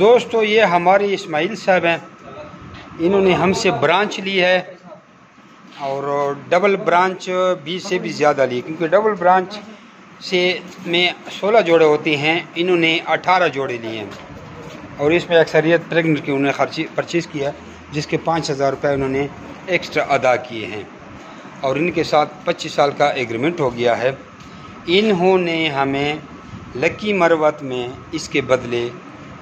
दोस्तों ये हमारे इस्माइल साहब हैं, इन्होंने हमसे ब्रांच ली है और डबल ब्रांच 20 से भी ज़्यादा ली, क्योंकि डबल ब्रांच से में 16 जोड़े होते हैं, इन्होंने 18 जोड़े लिए हैं और इसमें अक्सरियत प्रेगनेंट की उन्होंने परचेज़ किया, जिसके 5000 रुपये उन्होंने एक्स्ट्रा अदा किए हैं और इनके साथ 25 साल का एग्रीमेंट हो गया है। इन्होंने हमें लकी मरवत में इसके बदले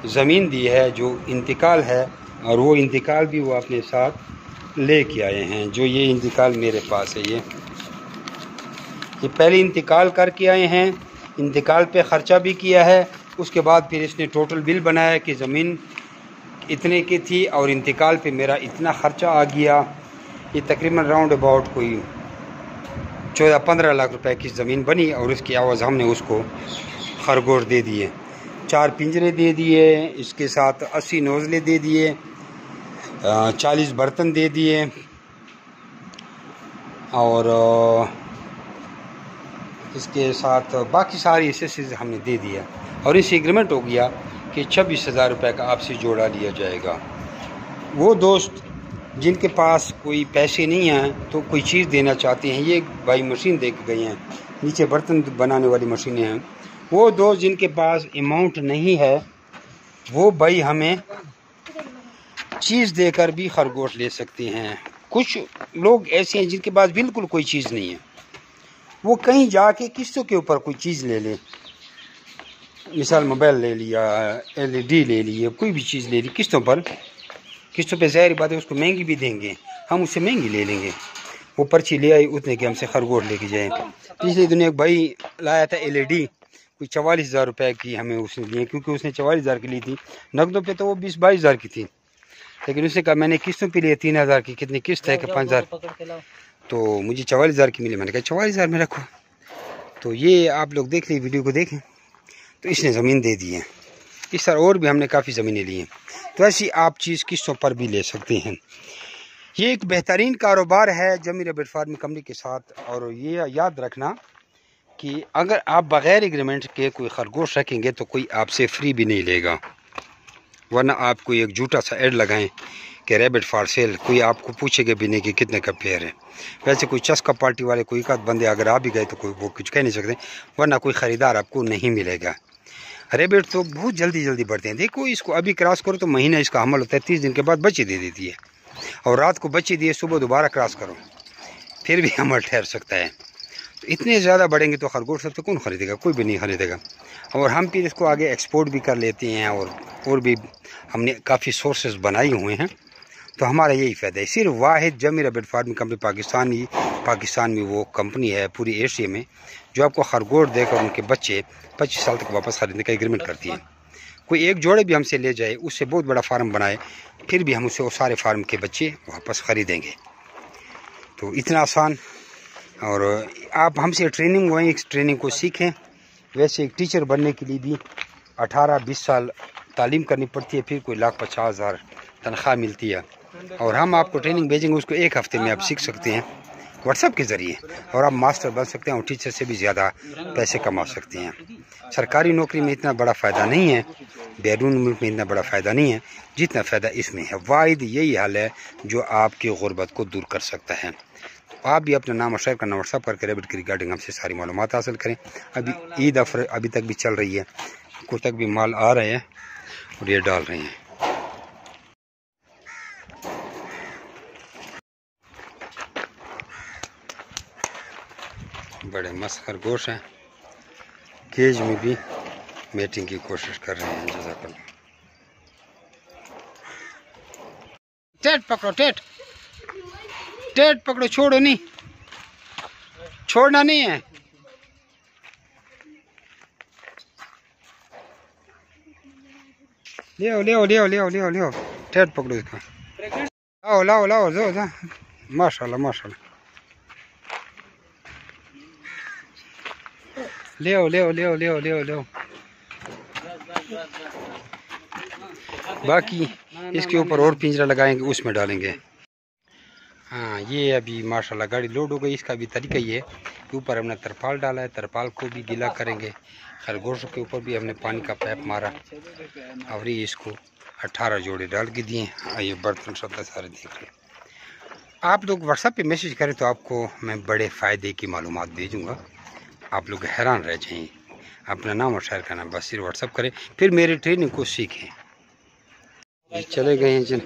ज़मीन दी है जो इंतकाल है, और वो इंतकाल भी वो अपने साथ ले के आए हैं। जो ये इंतकाल मेरे पास है, ये पहले इंतकाल करके आए हैं, इंतकाल पे ख़र्चा भी किया है, उसके बाद फिर इसने टोटल बिल बनाया कि ज़मीन इतने की थी और इंतकाल पे मेरा इतना ख़र्चा आ गया। ये तकरीबन राउंड अबाउट कोई 14-15 लाख रुपए की ज़मीन बनी और उसकी आवाज़ हमने उसको खरगोश दे दिए, 4 पिंजरे दे दिए, इसके साथ 80 नोज़ले दे दिए, 40 बर्तन दे दिए और इसके साथ बाकी सारी एसेसरीज हमने दे दिया और इससे एग्रीमेंट हो गया कि 26,000 रुपये का आपसे जोड़ा लिया जाएगा। वो दोस्त जिनके पास कोई पैसे नहीं हैं तो कोई चीज़ देना चाहते हैं, ये भाई मशीन दे के गए हैं, नीचे बर्तन बनाने वाली मशीनें हैं। वो दोस्त जिनके पास अमाउंट नहीं है वो भाई हमें चीज़ देकर भी खरगोश ले सकते हैं। कुछ लोग ऐसे हैं जिनके पास बिल्कुल कोई चीज़ नहीं है, वो कहीं जाके किस्तों के ऊपर कोई चीज़ ले ले, मिसाल मोबाइल ले लिया, LED ले लिया, कोई भी चीज़ ले ली किस्तों पे, ज़ाहिर बात है उसको महंगी भी देंगे, हम उससे महंगी ले लेंगे। वो पर्ची ले आई उतने के हमसे खरगोश लेके जाए। पिछले दिन एक भाई लाया था LED, कोई 44,000 रुपये की हमें उसने लिए, क्योंकि उसने 44,000 की ली थी, नकदों पे तो वो 20-22,000 की थी, लेकिन उसने कहा मैंने किस्तों पे लिए 3,000 की, कितनी किस्त है कि 5,000, तो मुझे 44,000 की मिली। मैंने कहा 44,000 में रखो। तो ये आप लोग देख लें, वीडियो को देखें, तो इसने ज़मीन दे दी है। इस तरह और भी हमने काफ़ी ज़मीनें ली हैं, तो ऐसी आप चीज़ किस्तों पर भी ले सकते हैं। ये एक बेहतरीन कारोबार है जमी रैबिट फार्मिंग कंपनी के साथ, और ये याद रखना कि अगर आप बग़ैर एग्रीमेंट के कोई खरगोश रखेंगे तो कोई आपसे फ्री भी नहीं लेगा, वरना आप कोई एक झूठा सा ऐड लगाएं कि रैबिट फॉर सेल, कोई आपको पूछेगा भी नहीं कि कितने का पेयर है। वैसे कोई चस्का पार्टी वाले कोई एक बंदे अगर आ भी गए तो कोई वो कुछ कह नहीं सकते, वरना कोई ख़रीदार आपको नहीं मिलेगा। रैबिट तो बहुत जल्दी बढ़ते हैं, देखो इसको अभी क्रॉस करो तो महीना इसका हमल होता है, 30 दिन के बाद बच्चे दे देती है, और रात को बच्चे दिए सुबह दोबारा क्रॉस करो फिर भी हमल ठहर सकता है। तो इतने ज़्यादा बढ़ेंगे तो खरगोश सब तो कौन ख़रीदेगा, कोई भी नहीं ख़रीदेगा। और हम फिर इसको आगे एक्सपोर्ट भी कर लेते हैं, और भी हमने काफ़ी सोर्सेज बनाए हुए हैं, तो हमारा यही फ़ायदा है। सिर्फ वाहिद जमी रैबिट फार्मिंग कंपनी पाकिस्तान में वो कंपनी है पूरी एशिया में जो आपको खरगोश देकर उनके बच्चे 25 साल तक वापस ख़रीदने का एग्रीमेंट करती है। कोई एक जोड़े भी हमसे ले जाए, उससे बहुत बड़ा फार्म बनाए, फिर भी हम उससे वो सारे फार्म के बच्चे वापस ख़रीदेंगे। तो इतना आसान, और आप हमसे ट्रेनिंग हुए, इस ट्रेनिंग को सीखें। वैसे एक टीचर बनने के लिए भी 18-20 साल तालीम करनी पड़ती है, फिर कोई 1,50,000 तनख्वाह मिलती है, और हम आपको ट्रेनिंग भेजेंगे, उसको 1 हफ्ते में आप सीख सकते हैं व्हाट्सएप के ज़रिए, और आप मास्टर बन सकते हैं और टीचर से भी ज़्यादा पैसे कमा सकते हैं। सरकारी नौकरी में इतना बड़ा फ़ायदा नहीं है, बैरून मुल्क में इतना बड़ा फ़ायदा नहीं है जितना फ़ायदा इसमें है। वाहिद यही हाल है जो आपकी गुर्बत को दूर कर सकता है। आप भी अपना नाम और शहर का नाम व्हाट्सएप करके रैबिट की रिगार्डिंग हमसे सारी मालूमात हासिल करें। अभी ईद ऑफर अभी तक भी चल रही है, कुछ तक भी माल आ रहे हैं और ये डाल रहे हैं। बड़े मस्त खरगोश हैं, केज में भी मेटिंग की कोशिश कर रहे हैं। जज़ाकल्लाह। टेट पकड़ो, टेट पकड़ो, छोड़ो नहीं, छोड़ना नहीं है। ले टेट पकड़ो इसका, लाओ जो माशाल्लाह ले। बाकी इसके ऊपर और पिंजरा लगाएंगे, उसमें डालेंगे। हाँ, ये अभी माशाल्लाह गाड़ी लोड हो गई। इसका भी तरीका ये है के ऊपर हमने तरपाल डाला है, तरपाल को भी गीला करेंगे। खरगोशों के ऊपर भी हमने पानी का पाइप मारा और ये इसको 18 जोड़े डाल के दिए। ये बर्तन सब सारे देख रहे हैं। आप लोग व्हाट्सएप पे मैसेज करें तो आपको मैं बड़े फ़ायदे की मालूमात भेजूँगा, आप लोग हैरान रह जाएंगे। अपना नाम और शहर का नाम बस सिर्फ व्हाट्सएप करें, फिर मेरी ट्रेनिंग को सीखें। चले गए हैं जन।